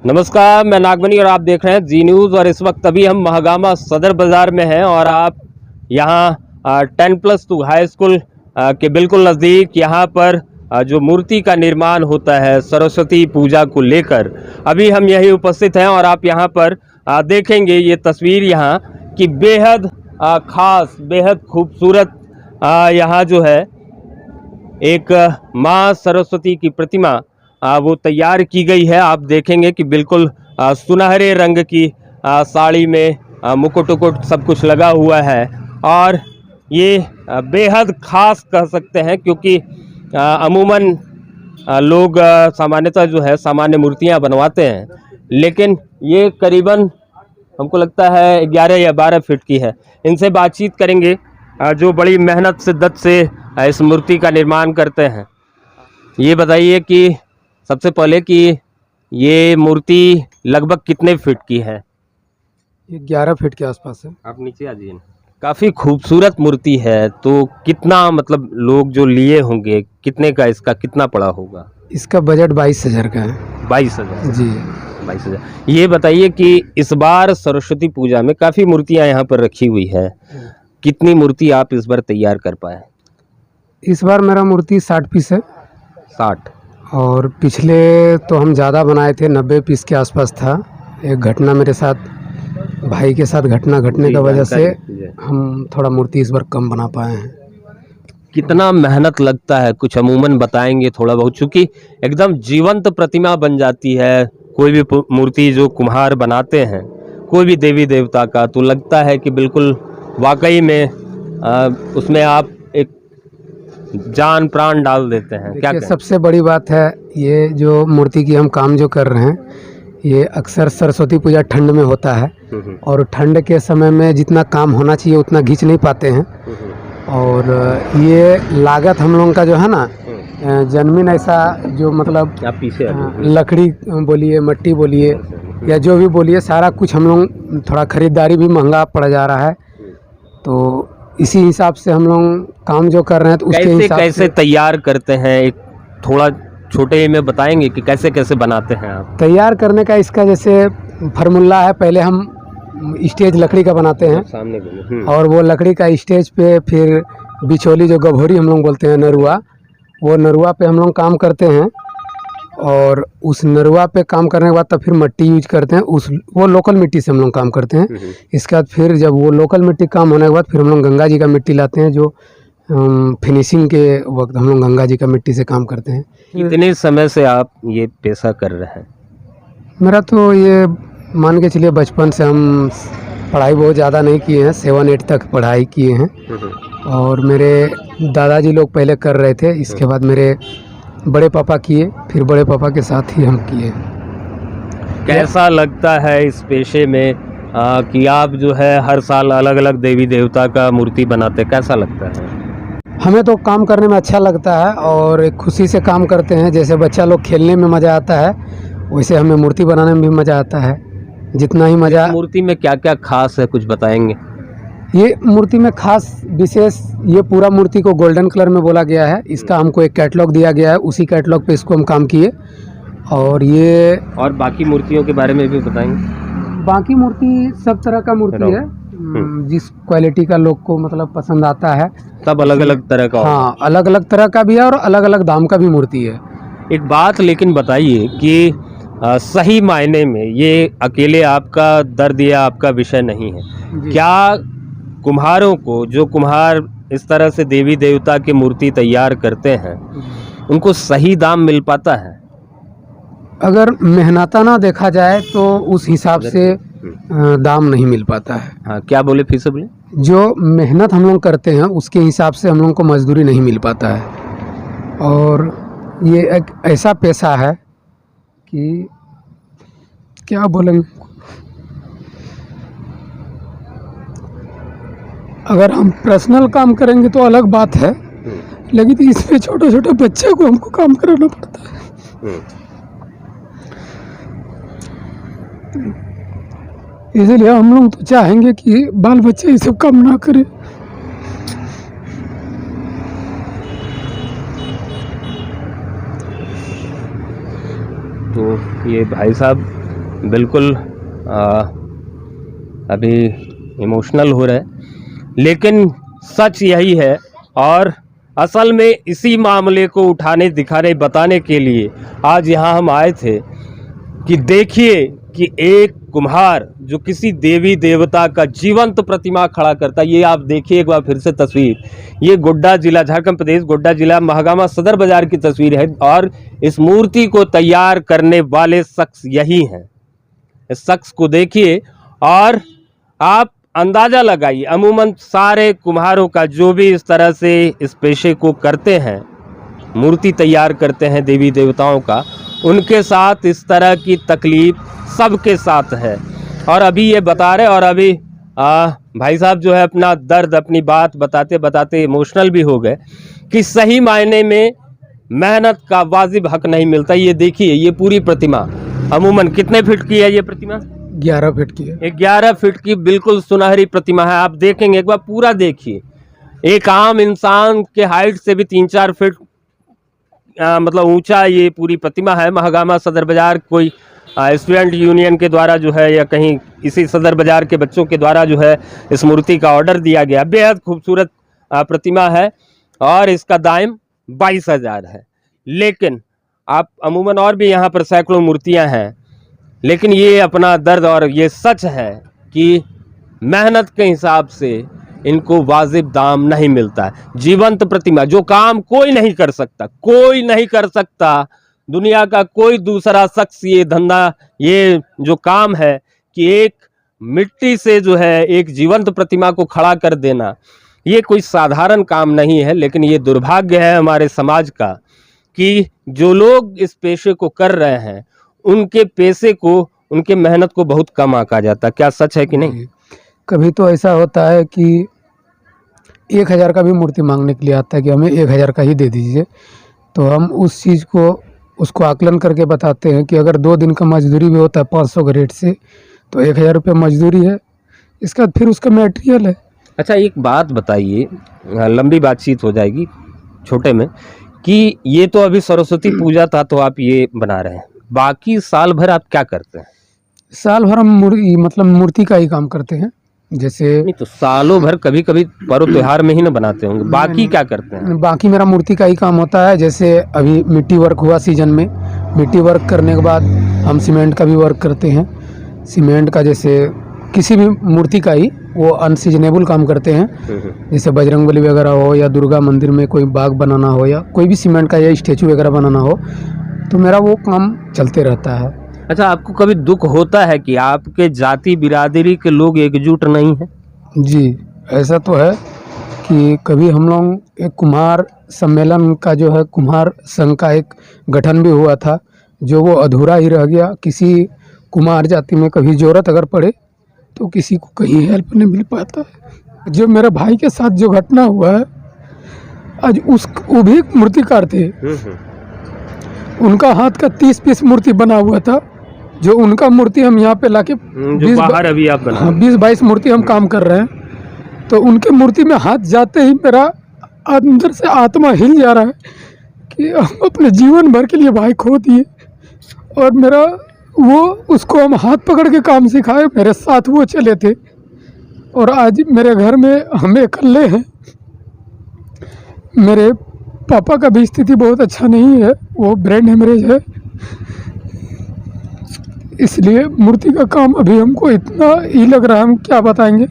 नमस्कार, मैं नागमणि और आप देख रहे हैं जी न्यूज़। और इस वक्त अभी हम महागामा सदर बाज़ार में हैं और आप यहाँ 10+2 हाई स्कूल के बिल्कुल नज़दीक यहाँ पर जो मूर्ति का निर्माण होता है सरस्वती पूजा को लेकर, अभी हम यही उपस्थित हैं। और आप यहाँ पर देखेंगे ये तस्वीर यहाँ की बेहद ख़ास, बेहद खूबसूरत यहाँ जो है एक माँ सरस्वती की प्रतिमा वो तैयार की गई है। आप देखेंगे कि बिल्कुल सुनहरे रंग की साड़ी में मुकुट उकुट सब कुछ लगा हुआ है। और ये बेहद ख़ास कह सकते हैं, क्योंकि अमूमन लोग सामान्यतः जो है सामान्य मूर्तियां बनवाते हैं, लेकिन ये करीबन हमको लगता है 11 या 12 फीट की है। इनसे बातचीत करेंगे जो बड़ी मेहनत शिद्दत से इस मूर्ति का निर्माण करते हैं। ये बताइए कि सबसे पहले कि ये मूर्ति लगभग कितने फीट की है? ये 11 फीट के आसपास है। आप नीचे आ जाइए। काफ़ी खूबसूरत मूर्ति है, तो कितना मतलब लोग जो लिए होंगे, कितने का इसका कितना पड़ा होगा? इसका बजट 22,000 का है। 22,000? जी 22,000। ये बताइए कि इस बार सरस्वती पूजा में काफ़ी मूर्तियां यहाँ पर रखी हुई है, कितनी मूर्ति आप इस बार तैयार कर पाए? इस बार मेरा मूर्ति 60 पीस है। 60? और पिछले तो हम ज़्यादा बनाए थे, 90 पीस के आसपास था। एक घटना मेरे साथ, भाई के साथ घटना घटने की वजह से हम थोड़ा मूर्ति इस बार कम बना पाए हैं। कितना मेहनत लगता है, कुछ अमूमन बताएंगे थोड़ा बहुत? चूँकि एकदम जीवंत प्रतिमा बन जाती है कोई भी मूर्ति जो कुम्हार बनाते हैं, कोई भी देवी देवता का, तो लगता है कि बिल्कुल वाकई में उसमें आप एक जान प्राण डाल देते हैं। क्या सबसे बड़ी बात है, ये जो मूर्ति की हम काम जो कर रहे हैं, ये अक्सर सरस्वती पूजा ठंड में होता है और ठंड के समय में जितना काम होना चाहिए उतना खींच नहीं पाते हैं। और ये लागत हम लोगों का जो है ना, जन्मीन ऐसा जो मतलब लकड़ी बोलिए, मट्टी बोलिए या जो भी बोलिए, सारा कुछ हम लोग थोड़ा ख़रीदारी भी महंगा पड़ जा रहा है। तो इसी हिसाब से हम लोग काम जो कर रहे हैं, तो उसके हिसाब कैसे तैयार करते हैं, एक थोड़ा छोटे में बताएंगे कि कैसे कैसे बनाते हैं आप? तैयार करने का इसका जैसे फार्मूला है, पहले हम स्टेज लकड़ी का बनाते हैं सामने और वो लकड़ी का स्टेज पे फिर बिचौली जो गभोरी हम लोग बोलते हैं, नरुआ, वो नरुआ पे हम लोग काम करते हैं। और उस नरुआ पे काम करने के बाद तब फिर मिट्टी यूज करते हैं, वो लोकल मिट्टी से हम लोग काम करते हैं। इसके बाद फिर जब वो लोकल मिट्टी काम होने के बाद फिर हम लोग गंगा जी का मिट्टी लाते हैं, जो फिनिशिंग के वक्त हम लोग गंगा जी का मिट्टी से काम करते हैं। कितने समय से आप ये पेशा कर रहे हैं? मेरा तो ये मान के चलिए बचपन से, हम पढ़ाई बहुत ज़्यादा नहीं किए हैं, 7-8 तक पढ़ाई किए हैं। और मेरे दादाजी लोग पहले कर रहे थे, इसके बाद मेरे बड़े पापा किए, फिर बड़े पापा के साथ ही हम किए। कैसा लगता है इस पेशे में कि आप जो है हर साल अलग अलग देवी देवता का मूर्ति बनाते, कैसा लगता है? हमें तो काम करने में अच्छा लगता है और एक खुशी से काम करते हैं। जैसे बच्चा लोग खेलने में मज़ा आता है, वैसे हमें मूर्ति बनाने में भी मज़ा आता है। जितना ही मज़ा। मूर्ति में क्या क्या खास है, कुछ बताएंगे? ये मूर्ति में खास विशेष, ये पूरा मूर्ति को गोल्डन कलर में बोला गया है। इसका हमको एक कैटलॉग दिया गया है, उसी कैटलॉग पे इसको हम काम किए। और ये और बाकी मूर्तियों के बारे में भी बताएंगे? बाकी मूर्ति सब तरह का मूर्ति है, जिस क्वालिटी का लोग को मतलब पसंद आता है। सब अलग अलग तरह का? हाँ, अलग अलग तरह का भी है और अलग अलग दाम का भी मूर्ति है। एक बात लेकिन बताइए कि सही मायने में ये अकेले आपका दर्द या आपका विषय नहीं है, क्या कुम्हारों को, जो कुम्हार इस तरह से देवी देवता की मूर्ति तैयार करते हैं, उनको सही दाम मिल पाता है? अगर मेहनताना देखा जाए तो उस हिसाब से दाम नहीं मिल पाता है। हाँ, क्या बोले, फिर से बोले? जो मेहनत हम लोग करते हैं उसके हिसाब से हम लोग को मजदूरी नहीं मिल पाता है। और ये एक ऐसा पेशा है कि क्या बोलेंगे, अगर हम पर्सनल काम करेंगे तो अलग बात है, लेकिन इसमें छोटे छोटे बच्चे को हमको काम कराना पड़ता है। इसलिए हम लोग तो चाहेंगे कि बाल बच्चे ये सब काम ना करें। तो ये भाई साहब बिल्कुल अभी इमोशनल हो रहा है, लेकिन सच यही है। और असल में इसी मामले को उठाने, दिखाने, बताने के लिए आज यहाँ हम आए थे कि देखिए कि एक कुम्हार जो किसी देवी देवता का जीवंत प्रतिमा खड़ा करता है। ये आप देखिए एक बार फिर से तस्वीर, ये गोड्डा जिला, झारखंड प्रदेश, गोड्डा जिला महागामा सदर बाजार की तस्वीर है। और इस मूर्ति को तैयार करने वाले शख्स यही हैं। इस शख्स को देखिए और आप अंदाज़ा लगाइए। अमूमन सारे कुम्हारों का, जो भी इस तरह से इस पेशे को करते हैं, मूर्ति तैयार करते हैं देवी देवताओं का, उनके साथ इस तरह की तकलीफ सबके साथ है। और अभी ये बता रहे, और अभी भाई साहब जो है अपना दर्द, अपनी बात बताते बताते इमोशनल भी हो गए कि सही मायने में मेहनत का वाजिब हक नहीं मिलता। ये देखिए, ये पूरी प्रतिमा अमूमन कितने फीट की है ये प्रतिमा? 11 फीट की है। 11 फीट की बिल्कुल सुनहरी प्रतिमा है। आप देखेंगे, एक बार पूरा देखिए, एक आम इंसान के हाइट से भी 3-4 फीट मतलब ऊंचा ये पूरी प्रतिमा है। महागामा सदर बाजार कोई स्टूडेंट यूनियन के द्वारा जो है, या कहीं इसी सदर बाजार के बच्चों के द्वारा जो है इस मूर्ति का ऑर्डर दिया गया। बेहद खूबसूरत प्रतिमा है और इसका दाम 22,000 है। लेकिन आप अमूमन और भी यहाँ पर सैकड़ों मूर्तियाँ हैं, लेकिन ये अपना दर्द, और ये सच है कि मेहनत के हिसाब से इनको वाजिब दाम नहीं मिलता है। जीवंत प्रतिमा, जो काम कोई नहीं कर सकता, कोई नहीं कर सकता, दुनिया का कोई दूसरा शख्स ये धंधा, ये जो काम है कि एक मिट्टी से जो है एक जीवंत प्रतिमा को खड़ा कर देना, ये कोई साधारण काम नहीं है। लेकिन ये दुर्भाग्य है हमारे समाज का कि जो लोग इस पेशे को कर रहे हैं, उनके पेशे को, उनके मेहनत को बहुत कम आंका जाता। क्या सच है कि नहीं? कभी तो ऐसा होता है कि 1,000 का भी मूर्ति मांगने के लिए आता है कि हमें 1,000 का ही दे दीजिए। तो हम उस चीज़ को, उसको आकलन करके बताते हैं कि अगर 2 दिन का मजदूरी भी होता है 500 के रेट से, तो 1,000 रुपये मजदूरी है, इसके बाद फिर उसका मटेरियल है। अच्छा, एक बात बताइए, लंबी बातचीत हो जाएगी छोटे में, कि ये तो अभी सरस्वती पूजा था तो आप ये बना रहे हैं, बाकी साल भर आप क्या करते हैं? साल भर हम मतलब मूर्ति का ही काम करते हैं। जैसे नहीं तो सालों भर कभी कभी पर्व त्योहार में ही ना बनाते होंगे, बाकी क्या करते हैं? बाकी मेरा मूर्ति का ही काम होता है। जैसे अभी मिट्टी वर्क हुआ सीजन में, मिट्टी वर्क करने के बाद हम सीमेंट का भी वर्क करते हैं। सीमेंट का, जैसे किसी भी मूर्ति का ही वो अनसीजनेबल काम करते हैं। जैसे बजरंगबली वगैरह हो, या दुर्गा मंदिर में कोई बाग बनाना हो, या कोई भी सीमेंट का या स्टेचू वगैरह बनाना हो, तो मेरा वो काम चलते रहता है। अच्छा, आपको कभी दुख होता है कि आपके जाति बिरादरी के लोग एकजुट नहीं हैं? जी, ऐसा तो है कि कभी हम लोग एक कुम्हार सम्मेलन का जो है, कुम्हार संघ का एक गठन भी हुआ था, जो वो अधूरा ही रह गया। किसी कुम्हार जाति में कभी ज़रूरत अगर पड़े तो किसी को कहीं हेल्प नहीं मिल पाता है। जो मेरे भाई के साथ जो घटना हुआ है, आज वो भी मूर्तिकार थे, उनका हाथ का 30 पीस मूर्ति बना हुआ था। जो उनका मूर्ति हम यहाँ पे लाके 20-22 मूर्ति हम काम कर रहे हैं। तो उनके मूर्ति में हाथ जाते ही मेरा अंदर से आत्मा हिल जा रहा है कि हम अपने जीवन भर के लिए भाई खो दिए। और मेरा वो, उसको हम हाथ पकड़ के काम सिखाए, मेरे साथ वो चले थे, और आज मेरे घर में हम अकेले हैं। मेरे पापा का भी स्थिति बहुत अच्छा नहीं है, वो ब्रेन हेमरेज है। इसलिए मूर्ति का काम अभी हमको इतना ही लग रहा है, हम क्या बताएंगे।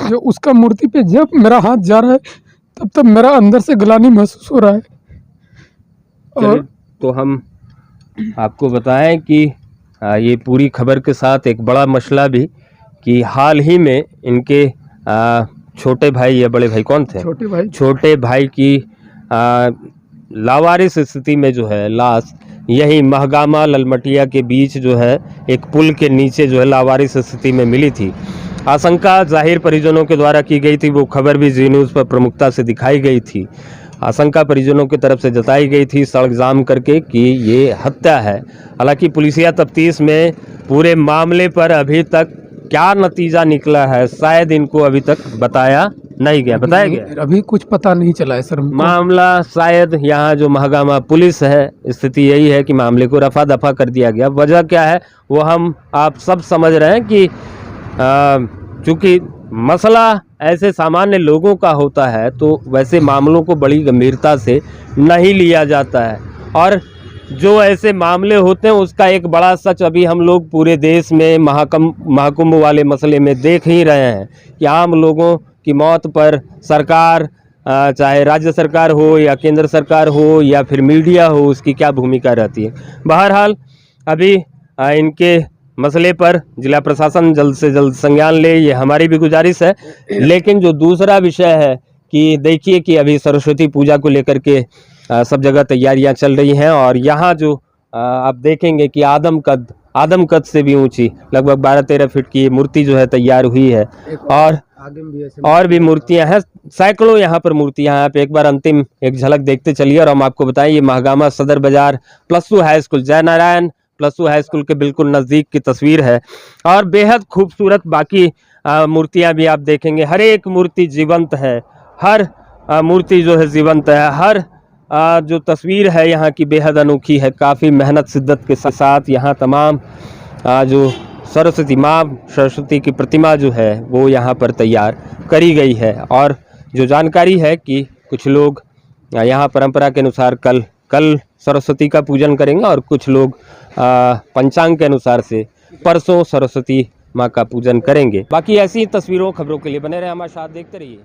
जो उसका मूर्ति पे जब मेरा हाथ जा रहा है, तब तक मेरा अंदर से ग्लानि महसूस हो रहा है। और तो हम आपको बताएं कि ये पूरी खबर के साथ एक बड़ा मसला भी, कि हाल ही में इनके छोटे भाई या बड़े भाई, कौन थे? छोटे भाई की लावारिस स्थिति में जो है लाश यही महगामा ललमटिया के बीच जो है एक पुल के नीचे जो है लावारिस स्थिति में मिली थी। आशंका जाहिर परिजनों के द्वारा की गई थी, वो खबर भी जी न्यूज़ पर प्रमुखता से दिखाई गई थी। आशंका परिजनों की तरफ से जताई गई थी सड़क जाम करके कि ये हत्या है। हालांकि पुलिसिया तफ्तीश में पूरे मामले पर अभी तक क्या नतीजा निकला है शायद इनको अभी तक बताया नहीं गया। बताया गया अभी कुछ पता नहीं चला है सर हमको। मामला शायद यहाँ जो महागामा पुलिस है, स्थिति यही है कि मामले को रफा दफा कर दिया गया। वजह क्या है वो हम आप सब समझ रहे हैं कि चूंकि मसला ऐसे सामान्य लोगों का होता है तो वैसे मामलों को बड़ी गंभीरता से नहीं लिया जाता है, और जो ऐसे मामले होते हैं उसका एक बड़ा सच अभी हम लोग पूरे देश में महाकुंभ वाले मसले में देख ही रहे हैं कि आम लोगों की मौत पर सरकार, चाहे राज्य सरकार हो या केंद्र सरकार हो या फिर मीडिया हो, उसकी क्या भूमिका रहती है। बहरहाल अभी इनके मसले पर जिला प्रशासन जल्द से जल्द संज्ञान ले, ये हमारी भी गुजारिश है। लेकिन जो दूसरा विषय है कि देखिए कि अभी सरस्वती पूजा को लेकर के सब जगह तैयारियां चल रही हैं, और यहाँ जो आप देखेंगे कि आदम कद से भी ऊंची लगभग 12-13 फीट की मूर्ति जो है तैयार हुई है, और भी मूर्तियां हैं, सैकड़ों यहाँ पर मूर्तियां हैं। आप एक बार अंतिम एक झलक देखते चलिए और हम आपको बताएं, ये महागामा सदर बाजार +2 हाई स्कूल, जय नारायण +2 हाई स्कूल के बिल्कुल नज़दीक की तस्वीर है, और बेहद खूबसूरत बाकी मूर्तियां भी आप देखेंगे। हर एक मूर्ति जीवंत है, हर मूर्ति जो है जीवंत है, हर जो तस्वीर है यहाँ की बेहद अनोखी है। काफ़ी मेहनत शिद्दत के साथ यहाँ तमाम जो सरस्वती की प्रतिमा जो है वो यहाँ पर तैयार करी गई है। और जो जानकारी है कि कुछ लोग यहाँ परंपरा के अनुसार कल सरस्वती का पूजन करेंगे, और कुछ लोग पंचांग के अनुसार से परसों सरस्वती माँ का पूजन करेंगे। बाकी ऐसी तस्वीरों खबरों के लिए बने रहे हमारे साथ, देखते रहिए।